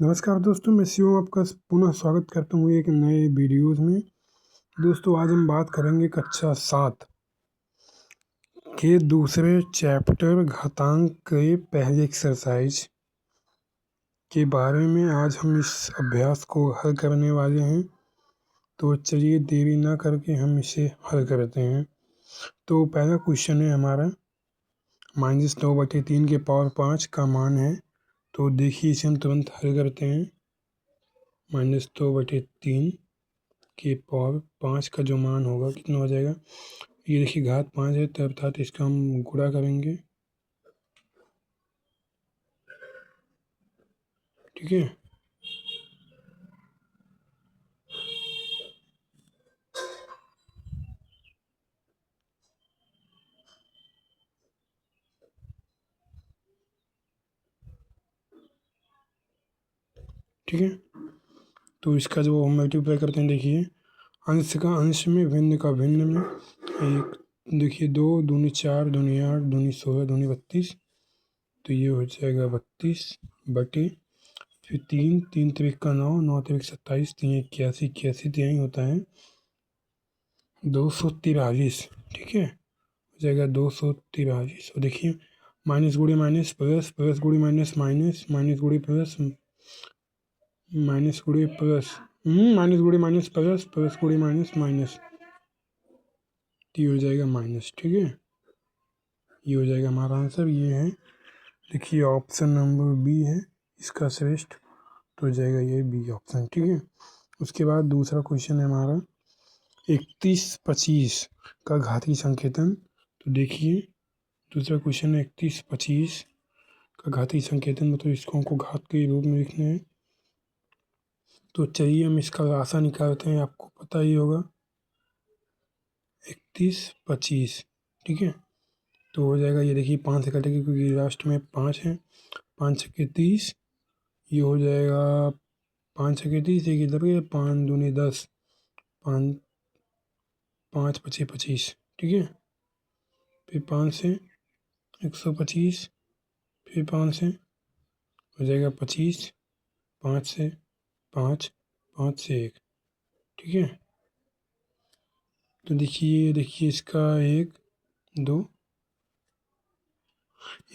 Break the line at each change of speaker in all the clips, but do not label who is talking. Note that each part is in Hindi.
नमस्कार दोस्तों, मैं शिवम आपका पुनः स्वागत करता हूँ एक नए वीडियोज़ में। दोस्तों, आज हम बात करेंगे कक्षा 7 के दूसरे चैप्टर घातांक के पहले एक्सरसाइज के बारे में। आज हम इस अभ्यास को हल करने वाले हैं, तो चलिए देरी ना करके हम इसे हल करते हैं। तो पहला क्वेश्चन है हमारा, -2/3 के पावर 5 का मान है। तो देखिए इसे हम तुरंत हल करते हैं। -2/3 के पावर 5 का जो मान होगा कितना हो जाएगा, ये देखिए घात 5 है, तो अर्थात इसका हम गुणा करेंगे। ठीक है, ठीक है। तो इसका जो हम मल्टीप्लाई करते हैं, देखिए अंश का अंश में, भिन्न का भिन्न में। एक देखिए 2 दूनी 4 दूनी 8 दूनी 16 दूनी 32, तो ये हो जाएगा 32 बटे फिर 3 3 त्रिक का 9 9 त्रिक 27 3 81 81 यही होता है 243। ठीक है, हो जाएगा 243। और देखिए माइनस गुड़े माइनस प्लस, प्लस गुड़े माइनस माइनस, माइनस गुड़े प्लस, माइनस गुड़े प्लस, माइनस गुड़े माइनस प्लस, प्लस गुड़े माइनस माइनस, तो ये हो जाएगा माइनस। ठीक है, ये हो जाएगा हमारा आंसर, ये है। देखिए ऑप्शन नंबर बी है इसका श्रेष्ठ, तो हो जाएगा ये बी ऑप्शन। ठीक है, उसके बाद दूसरा क्वेश्चन है हमारा 31/25 का घातीय संकेतन। तो देखिए दूसरा क्वेश्चन है 31/25 का घातीय संकेतन, मतलब इसको हमको घात के रूप में लिखना है। तो चलिए हम इसका राशा निकालते हैं, आपको पता ही होगा 31/25। ठीक है, तो हो जाएगा, ये देखिए 5 से कटेगी क्योंकि लास्ट में 5 है, 5 छक्के 30, ये हो जाएगा 5 छक्के 30, एक इधर गए 5 दूनी 10, 5 5 पचे 25। ठीक है, फिर 5 से 125, फिर 5 से हो जाएगा 25, 5 से 5, 5 से 1। ठीक है, तो देखिए इसका 1 2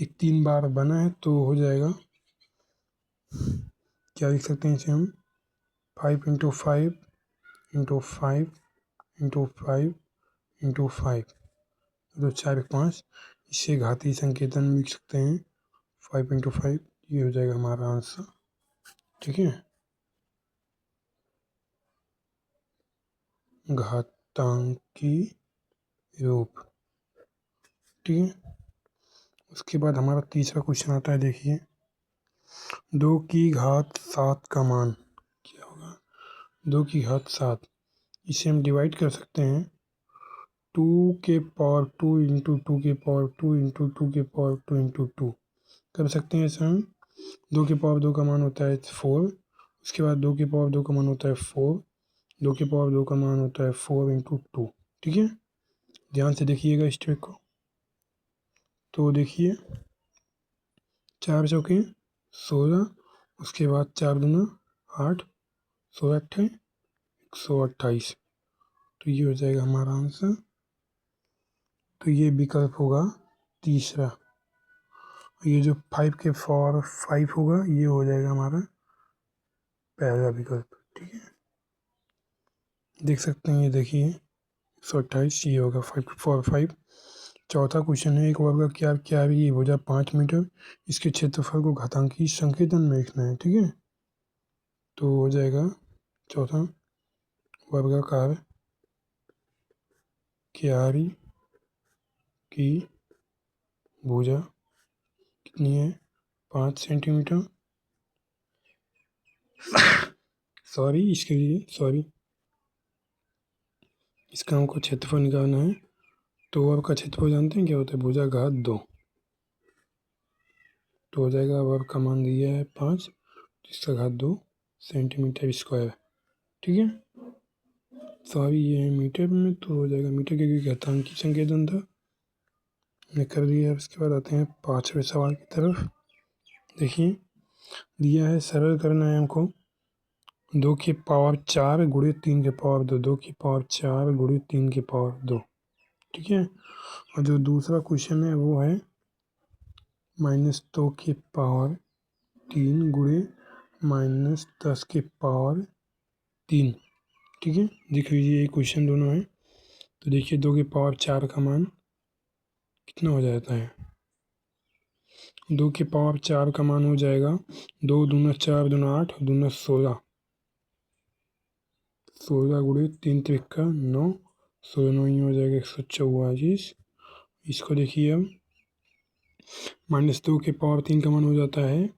एक 3 बार बना है, तो हो जाएगा, क्या लिख सकते हैं इसे हम, 5 × 5 × 5 × 5 × 5, तो 4 5, इससे घातीय संकेतन लिख सकते हैं 5 × 5, ये हो जाएगा हमारा आंसर। ठीक है, घातांकी रूप। ठीक है, उसके बाद हमारा तीसरा क्वेश्चन आता है, देखिए 2 की घात 7 का मान क्या होगा। 2 की घात 7, इसे हम डिवाइड कर सकते हैं 2 के पावर 2 × 2 के पावर 2 × 2 के पावर 2 × 2 कर सकते हैं। ऐसा हम 2 के पावर 2 का मान होता है 4, उसके बाद 2 के पावर 2 का मान होता है 4, 2 के पावर 2 का मान होता है 4 × 2। ठीक है, ध्यान से देखिएगा इस ट्रिक को। तो देखिए 4 चौके 16, उसके बाद 4 दूना 8, 16 अट्ठाईस 128, तो ये हो जाएगा हमारा आंसर। तो ये विकल्प होगा तीसरा। ये जो 5 के पावर 5 होगा, ये हो जाएगा हमारा पहला विकल्प। ठीक है, देख सकते हैं, ये देखिए 128, ये होगा 5 के पावर 5। चौथा क्वेश्चन है, एक वर्ग का क्या है, ये भुजा 5 मीटर, इसके क्षेत्रफल को घातांकी संकेतन में लिखना है। ठीक है, तो हो जाएगा चौथा, वर्गाकार क्यारी की भुजा कितनी है, 5 सेंटीमीटर। सॉरी, इसके लिए सॉरी, इसका हमको क्षेत्रफल निकालना है। तो वर्ग का क्षेत्रफल जानते हैं क्या होता है, भुजा घात 2, तो हो जाएगा वर्ग का मान दिया है 5, इसका घात 2 सेंटीमीटर स्क्वायर। ठीक है, सॉरी ये है मीटर में, तो हो जाएगा मीटर, क्योंकि घातांकी संकेतन था, हमने कर दिया है। उसके बाद आते हैं 5वें सवाल की तरफ। देखिए दिया है, सरल करना है हमको। 2 की पावर 4 गुणे 3 की पावर 2, 2 की पावर 4 गुणे 3 की पावर 2, ठीक है। और जो दूसरा क्वेश्चन है वो है -2 की पावर 3 गुणे -10 की पावर 3, ठीक है। देख लीजिए ये क्वेश्चन दोनों है। तो देखिए 2 की पावर 4 का मान कितना हो जाता है। 2 की पावर 4 का मान हो जाएगा 2 दूना 4 दूना 8 दूना 16, 16 गुणे 3 त्रिका 9, 16 9 ही हो जाएगा 144। इसको देखिए अब -2 की पावर 3 का मान हो जाता है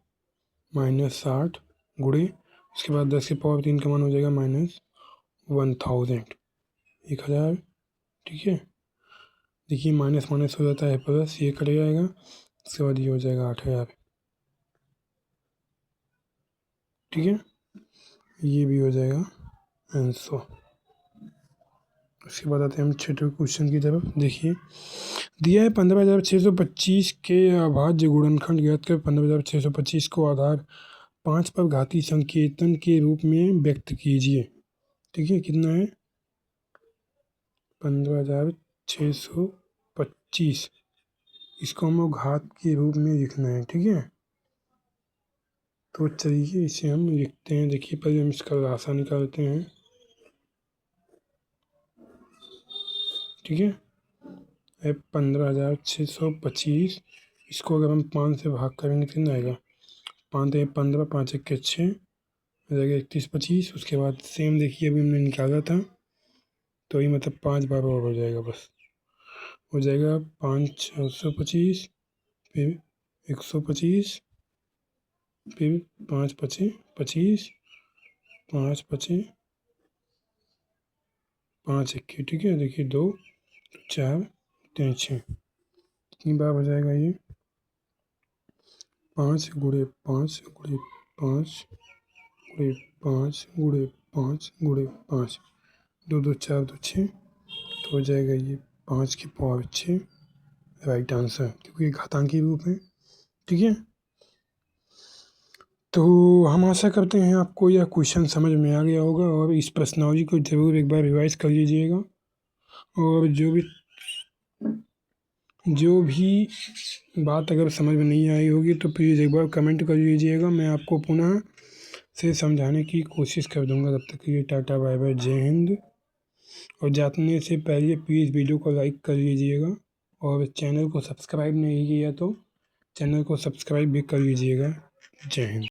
-60 गुणे, उसके बाद 10 की पावर 3 का मान हो जाएगा -1000, 1000, ठीक है। देखिए माइनस माइनस हो जाता है प्लस, ये कट जाएगा, उसके बाद ये हो जाएगा 8000, ठीक है। ये भी हो जाएगा आंसर। उसके बाद आते हैं हम छठे क्वेश्चन की तरफ। देखिए दिया है 15625 के अभाज्य गुणनखंड ज्ञात कर 15625 को आधार 5 पर घातीय संकेतन के रूप में व्यक्त कीजिए, ठीक है। कितना है 15625, इसको हम घात के रूप में लिखना है, ठीक है। तो चलिए इसे हम लिखते हैं। देखिए पहले हम इसका राशा निकालते हैं, ठीक है। 15625, इसको अगर हम 5 से भाग करेंगे तो कितना आएगा, 5 एक 15, 5 एक 6 हो जाएगा 3125। उसके बाद सेम देखिए अभी हमने निकाला था, तो ये मतलब 5 बार और हो जाएगा, बस हो जाएगा 5 625, फिर 125, फिर 5 पचे 25, 5 पचे 5 इक्के, ठीक है। देखिए 2 4 3 6, कितनी बार हो जाएगा ये 5 गुणे 5 गुणे 5 गुणे 5 गुणे 5 गुणे 5, 2 2 4 2 6, तो हो जाएगा ये 5 की पावर 6, राइट आंसर, क्योंकि ये घातांकी रूप है, ठीक है। तो हम आशा करते हैं आपको यह क्वेश्चन समझ में आ गया होगा, और इस प्रश्नावली को ज़रूर एक बार रिवाइज कर लीजिएगा। और जो भी बात अगर समझ में नहीं आई होगी तो प्लीज़ एक बार कमेंट कर लीजिएगा, मैं आपको पुनः से समझाने की कोशिश कर दूंगा। तब तक के लिए टाटा बाय बाय, जय हिंद। और जाने से पहले प्लीज़ वीडियो को लाइक कर लीजिएगा, और चैनल को सब्सक्राइब नहीं किया तो चैनल को सब्सक्राइब भी कर लीजिएगा। जय हिंद।